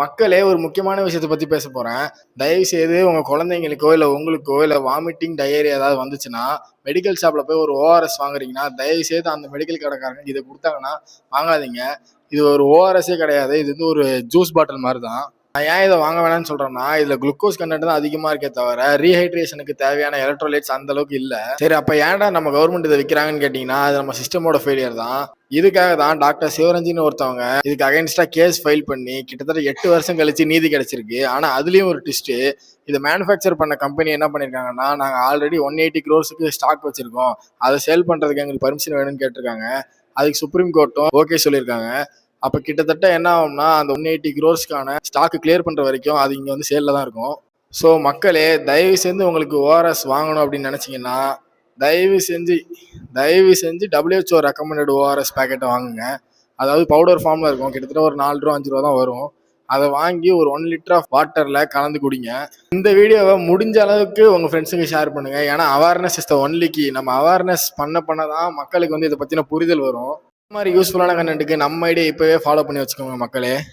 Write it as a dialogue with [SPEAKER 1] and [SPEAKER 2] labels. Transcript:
[SPEAKER 1] மக்களே ஒரு முக்கியமான விஷயத்தை பத்தி பேச போறேன். தயவு செய்து உங்க குழந்தைங்களுக்கோ இல்ல உங்களுக்கோ இல்ல வாமிட்டிங் டயரி ஏதாவது வந்துச்சுன்னா மெடிக்கல் ஷாப்ல போய் ஒரு ஓஆர்எஸ் வாங்குறீங்கன்னா தயவு செய்து அந்த மெடிக்கல் கடைக்காரங்க இதை கொடுத்தாங்கன்னா வாங்காதீங்க. இது ஒரு ஓஆர்எஸ்ஸே கிடையாது, இது வந்து ஒரு ஜூஸ் பாட்டில் மாதிரி தான். நான் ஏன் இதை வாங்க வேணாம்னு சொல்றேன்னா இதுல குளுக்கோஸ் கண்டென்ட் தான் அதிகமா இருக்கே தவிர ரீஹைட்ரேஷனுக்கு தேவையான எலக்ட்ரோலைட்ஸ் அந்த அளவுக்கு இல்ல. சரி, அப்ப ஏன்டா நம்ம கவர்மெண்ட் இதை விற்கிறாங்கன்னு கேட்டீங்கன்னா அது நம்ம சிஸ்டமோட ஃபெயிலியர் தான். இதுக்காக தான் டாக்டர் சிவரஞ்சின்னு ஒருத்தவங்க இதுக்கு அகைன்ஸ்டா கேஸ் ஃபைல் பண்ணி கிட்டத்தட்ட 8 வருஷம் கழிச்சு நீதி கிடைச்சிருக்கு. ஆனா அதுலயும் ஒரு ட்விஸ்ட், இதை மேனுஃபேக்சர் பண்ண கம்பெனி என்ன பண்ணிருக்காங்கன்னா நாங்க ஆல்ரெடி 180 crores ஸ்டாக் வச்சிருக்கோம், அதை சேல் பண்றதுக்கு எங்களுக்கு பர்மிஷன் வேணும்னு கேட்டிருக்காங்க. அதுக்கு சுப்ரீம் கோர்ட்டும் ஓகே சொல்லியிருக்காங்க. அப்ப கிட்டத்தட்ட என்ன ஆகும்னா அந்த 180 crores ஸ்டாக் கிளியர் பண்ற வரைக்கும் அது இங்க வந்து சேல்ல தான் இருக்கும். ஸோ மக்களே, தயவு செஞ்சு உங்களுக்கு ஓஆர்எஸ் வாங்கணும் அப்படின்னு நினைச்சீங்கன்னா தயவு செஞ்சு தயவு செஞ்சு WHO ரெக்கமெண்டட் ஓஆர்எஸ் பேக்கெட்டை வாங்குங்க. அதாவது பவுடர் ஃபார்ம்ல இருக்கும், கிட்டத்தட்ட ஒரு 4 ரூபா 5 ரூபா தான் வரும். அதை வாங்கி ஒரு 1 liter ஆஃப் வாட்டர்ல கலந்து குடிங்க. இந்த வீடியோவை முடிஞ்ச அளவுக்கு உங்க ஃப்ரெண்ட்ஸுக்கு ஷேர் பண்ணுங்க. ஏன்னா awareness is the only key. நம்ம அவேர்னஸ் பண்ணதான் மக்களுக்கு வந்து இதை பத்தின புரிதல் வரும். இந்த மாதிரி யூஸ்ஃபுல்லான கண்டென்ட்டுக்கு நம்ம ஐடியா இப்பவே ஃபாலோ பண்ணி வச்சுக்கோங்க மக்களே.